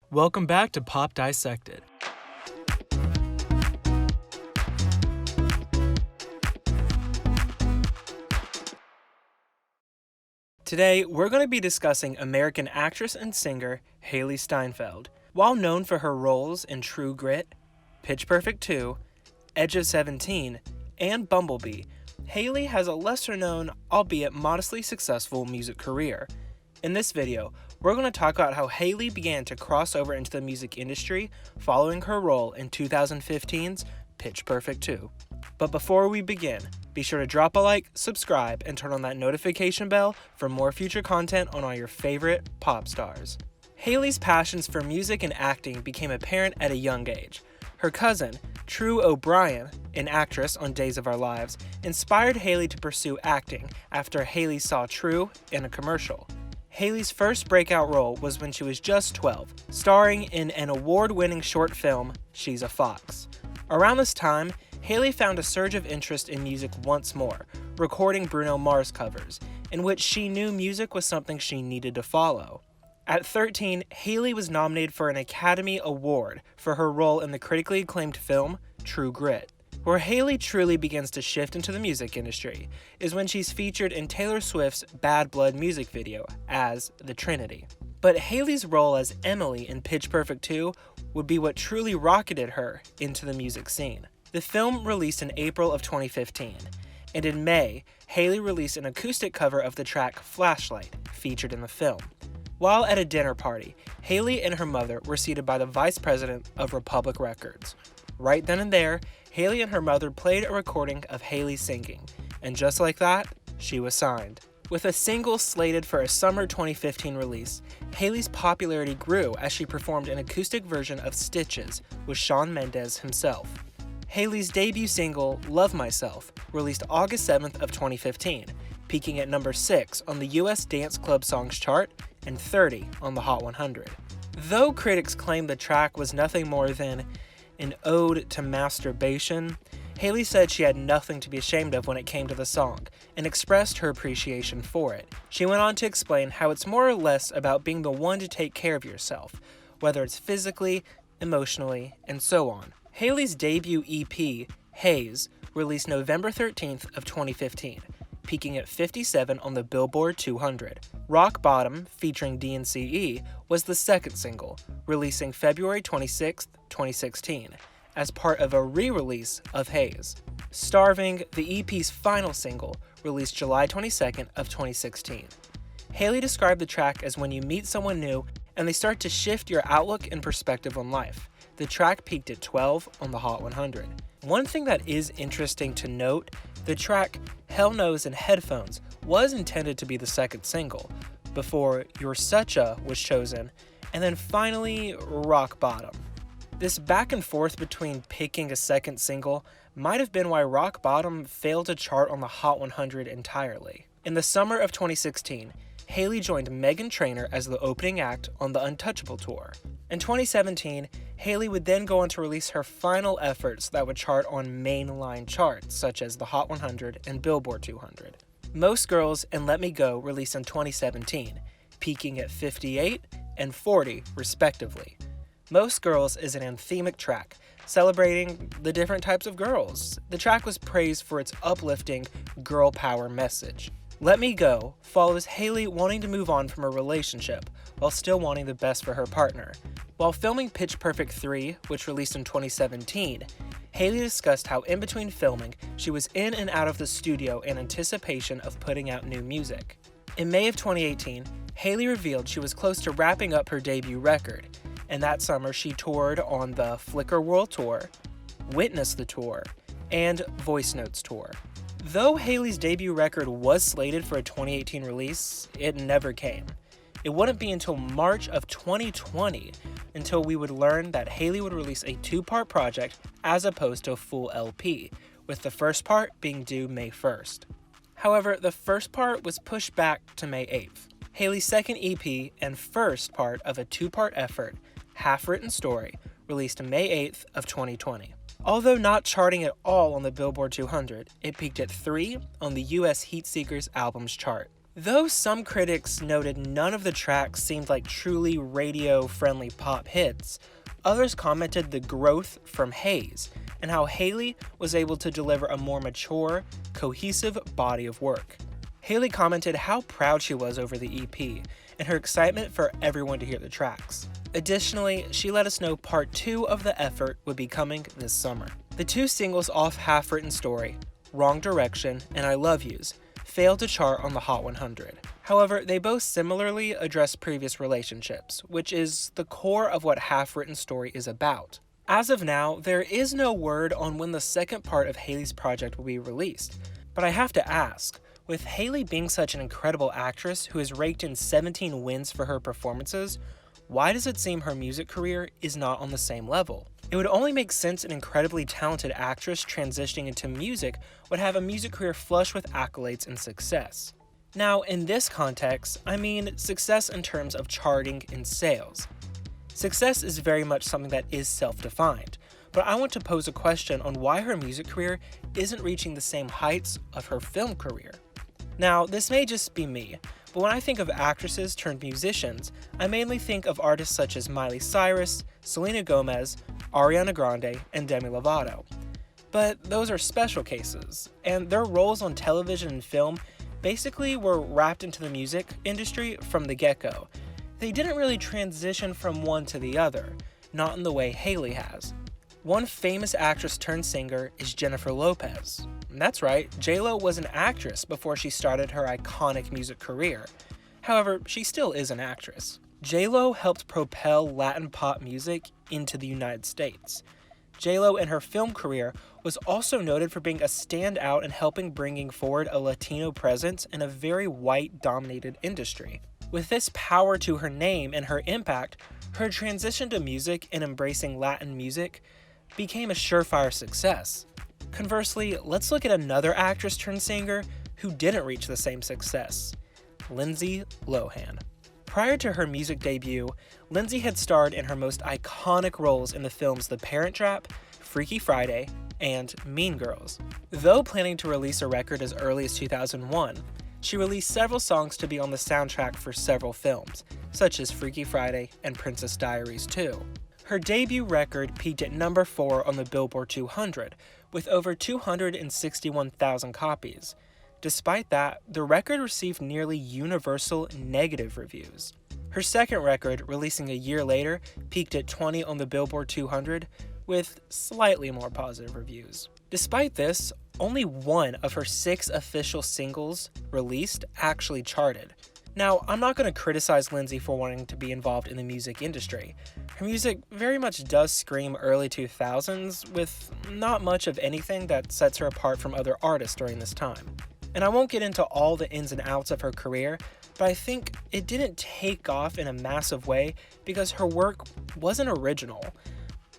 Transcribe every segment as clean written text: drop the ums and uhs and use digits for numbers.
Welcome back to Pop Dissected. Today, we're going to be discussing American actress and singer Hailee Steinfeld. While known for her roles in True Grit, Pitch Perfect 2, Edge of 17, and Bumblebee, Hailee has a lesser-known, albeit modestly successful music career. In this video, we're going to talk about how Hailee began to cross over into the music industry following her role in 2015's Pitch Perfect 2. But before we begin, be sure to drop a like, subscribe, and turn on that notification bell for more future content on all your favorite pop stars. Hailee's passions for music and acting became apparent at a young age. Her cousin, True O'Brien, an actress on Days of Our Lives, inspired Hailee to pursue acting after Hailee saw True in a commercial. Hailee's first breakout role was when she was just 12, starring in an award-winning short film, She's a Fox. Around this time, Hailee found a surge of interest in music once more, recording Bruno Mars covers, in which she knew music was something she needed to follow. At 13, Hailee was nominated for an Academy Award for her role in the critically acclaimed film, True Grit. Where Hailee truly begins to shift into the music industry is when she's featured in Taylor Swift's Bad Blood music video as the Trinity. But Hailee's role as Emily in Pitch Perfect 2 would be what truly rocketed her into the music scene. The film released in April of 2015, and in May, Hailee released an acoustic cover of the track Flashlight, featured in the film. While at a dinner party, Hailee and her mother were seated by the vice president of Republic Records. Right then and there, Hailee and her mother played a recording of Hailee singing, and just like that, she was signed. With a single slated for a summer 2015 release, Hailee's popularity grew as she performed an acoustic version of Stitches with Shawn Mendes himself. Hailee's debut single, Love Myself, released August 7th of 2015, peaking at number 6 on the US Dance Club Songs chart and 30 on the Hot 100. Though critics claimed the track was nothing more than an ode to masturbation, Hailee said she had nothing to be ashamed of when it came to the song, and expressed her appreciation for it. She went on to explain how it's more or less about being the one to take care of yourself, whether it's physically, emotionally, and so on. Hailee's debut EP, Haiz, released November 13th of 2015, peaking at 57 on the Billboard 200. Rock Bottom, featuring DNCE, was the second single, releasing February 26, 2016, as part of a re-release of Haiz. Starving, the EP's final single, released July 22nd of 2016. Hailee described the track as when you meet someone new and they start to shift your outlook and perspective on life. The track peaked at 12 on the Hot 100. One thing that is interesting to note, the track Hell Nose and Headphones was intended to be the second single, before You're Such A was chosen, and then finally Rock Bottom. This back and forth between picking a second single might have been why Rock Bottom failed to chart on the Hot 100 entirely. In the summer of 2016, Hailee joined Meghan Trainor as the opening act on the Untouchable tour. In 2017, Hailee would then go on to release her final efforts that would chart on mainline charts such as the Hot 100 and Billboard 200. Most Girls and Let Me Go released in 2017, peaking at 58 and 40 respectively. Most Girls is an anthemic track, celebrating the different types of girls. The track was praised for its uplifting girl power message. Let Me Go follows Hailee wanting to move on from a relationship while still wanting the best for her partner. While filming Pitch Perfect 3, which released in 2017, Hailee discussed how in between filming, she was in and out of the studio in anticipation of putting out new music. In May of 2018, Hailee revealed she was close to wrapping up her debut record, and that summer she toured on the Flickr World Tour, Witness the Tour, and Voice Notes Tour. Though Hailee's debut record was slated for a 2018 release, it never came. It wouldn't be until March of 2020 until we would learn that Hailee would release a 2-part project as opposed to a full LP, with the first part being due May 1st. However, the first part was pushed back to May 8th. Hailee's second EP and first part of a 2-part effort, Half-Written Story, released May 8th of 2020. Although not charting at all on the Billboard 200, it peaked at 3 on the US Heatseekers Albums chart. Though some critics noted none of the tracks seemed like truly radio-friendly pop hits, others commented the growth from Haiz and how Hailee was able to deliver a more mature, cohesive body of work. Hailee commented how proud she was over the EP and her excitement for everyone to hear the tracks. Additionally, she let us know part 2 of the effort would be coming this summer. The 2 singles off Half Written Story, Wrong Direction and I Love Yous, failed to chart on the Hot 100. However, they both similarly address previous relationships, which is the core of what Half Written Story is about. As of now, there is no word on when the second part of Hailee's project will be released, but I have to ask, with Hailee being such an incredible actress who has raked in 17 wins for her performances, why does it seem her music career is not on the same level? It would only make sense an incredibly talented actress transitioning into music would have a music career flush with accolades and success. Now, in this context, I mean success in terms of charting and sales. Success is very much something that is self-defined, but I want to pose a question on why her music career isn't reaching the same heights of her film career. Now, this may just be me, but when I think of actresses turned musicians, I mainly think of artists such as Miley Cyrus, Selena Gomez, Ariana Grande, and Demi Lovato. But those are special cases, and their roles on television and film basically were wrapped into the music industry from the get-go. They didn't really transition from one to the other, not in the way Hailee has. One famous actress turned singer is Jennifer Lopez. That's right, J-Lo was an actress before she started her iconic music career. However, she still is an actress. J-Lo helped propel Latin pop music into the United States. J-Lo in her film career was also noted for being a standout in helping bringing forward a Latino presence in a very white-dominated industry. With this power to her name and her impact, her transition to music and embracing Latin music became a surefire success. Conversely, let's look at another actress turned singer who didn't reach the same success, Lindsay Lohan. Prior to her music debut, Lindsay had starred in her most iconic roles in the films The Parent Trap, Freaky Friday, and Mean Girls. Though planning to release a record as early as 2001, she released several songs to be on the soundtrack for several films, such as Freaky Friday and Princess Diaries 2. Her debut record peaked at number 4 on the Billboard 200, with over 261,000 copies. Despite that, the record received nearly universal negative reviews. Her second record, releasing a year later, peaked at 20 on the Billboard 200, with slightly more positive reviews. Despite this, only one of her 6 official singles released actually charted. Now, I'm not going to criticize Lindsay for wanting to be involved in the music industry. Her music very much does scream early 2000s, with not much of anything that sets her apart from other artists during this time. And I won't get into all the ins and outs of her career, but I think it didn't take off in a massive way because her work wasn't original.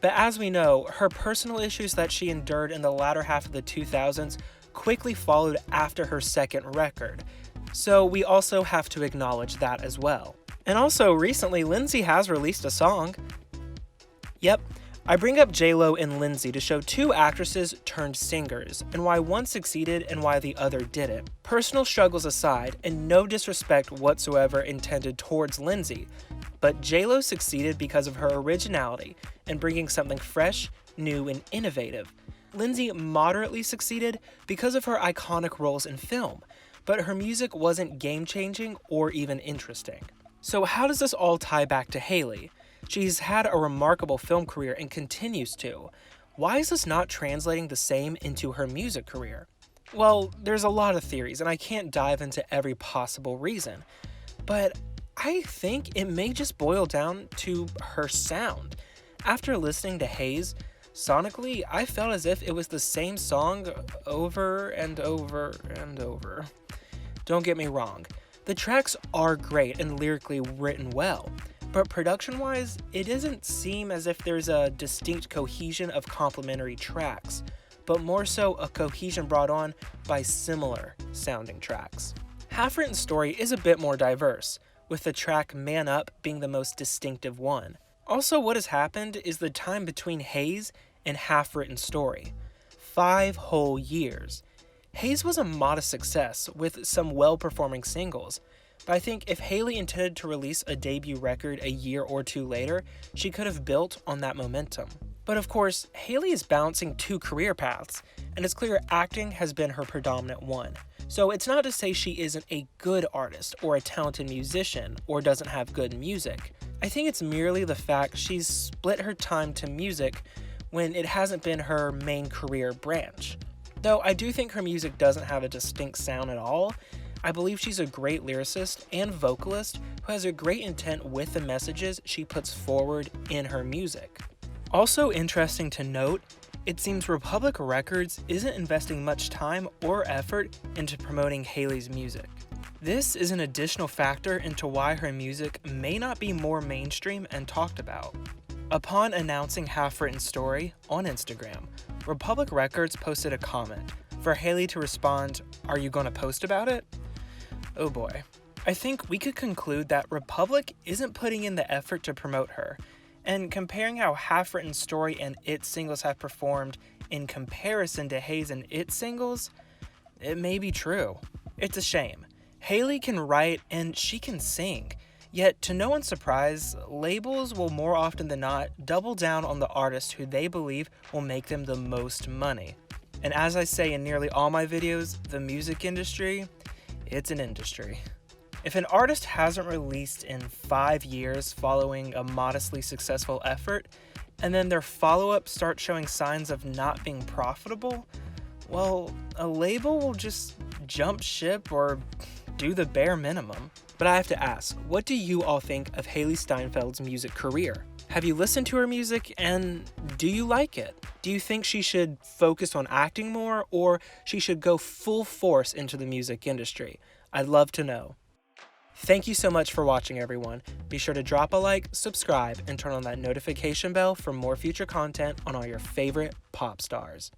But as we know, her personal issues that she endured in the latter half of the 2000s quickly followed after her second record. So we also have to acknowledge that as well. And also, recently, Lindsay has released a song. Yep, I bring up J-Lo and Lindsay to show 2 actresses turned singers, and why one succeeded and why the other didn't. Personal struggles aside, and no disrespect whatsoever intended towards Lindsay, but J-Lo succeeded because of her originality and bringing something fresh, new, and innovative. Lindsay moderately succeeded because of her iconic roles in film, but her music wasn't game-changing or even interesting. So how does this all tie back to Hailee? She's had a remarkable film career and continues to. Why is this not translating the same into her music career? Well, there's a lot of theories, and I can't dive into every possible reason, but I think it may just boil down to her sound. After listening to Haiz, sonically, I felt as if it was the same song over and over and over. Don't get me wrong, the tracks are great and lyrically written well, but production-wise, it doesn't seem as if there's a distinct cohesion of complementary tracks, but more so a cohesion brought on by similar sounding tracks. Half Written Story is a bit more diverse, with the track Man Up being the most distinctive one. Also, what has happened is the time between Haiz and Half Written Story. 5 whole years. Haiz was a modest success with some well-performing singles, but I think if Hailee intended to release a debut record a year or two later, she could have built on that momentum. But of course, Hailee is balancing two career paths, and it's clear acting has been her predominant one. So it's not to say she isn't a good artist or a talented musician or doesn't have good music. I think it's merely the fact she's split her time to music when it hasn't been her main career branch. Though I do think her music doesn't have a distinct sound at all, I believe she's a great lyricist and vocalist who has a great intent with the messages she puts forward in her music. Also interesting to note, it seems Republic Records isn't investing much time or effort into promoting Hailee's music. This is an additional factor into why her music may not be more mainstream and talked about. Upon announcing Half Written Story on Instagram, Republic Records posted a comment for Hailee to respond, "Are you gonna post about it?" Oh boy. I think we could conclude that Republic isn't putting in the effort to promote her, and comparing how Half Written Story and its singles have performed in comparison to Haiz and its singles, it may be true. It's a shame. Hailee can write and she can sing, yet to no one's surprise, labels will more often than not double down on the artist who they believe will make them the most money. And as I say in nearly all my videos, the music industry, it's an industry. If an artist hasn't released in 5 years following a modestly successful effort, and then their follow-up starts showing signs of not being profitable, well, a label will just jump ship or do the bare minimum. But I have to ask, what do you all think of Hailee Steinfeld's music career? Have you listened to her music, and do you like it? Do you think she should focus on acting more, or she should go full force into the music industry? I'd love to know. Thank you so much for watching, everyone. Be sure to drop a like, subscribe, and turn on that notification bell for more future content on all your favorite pop stars.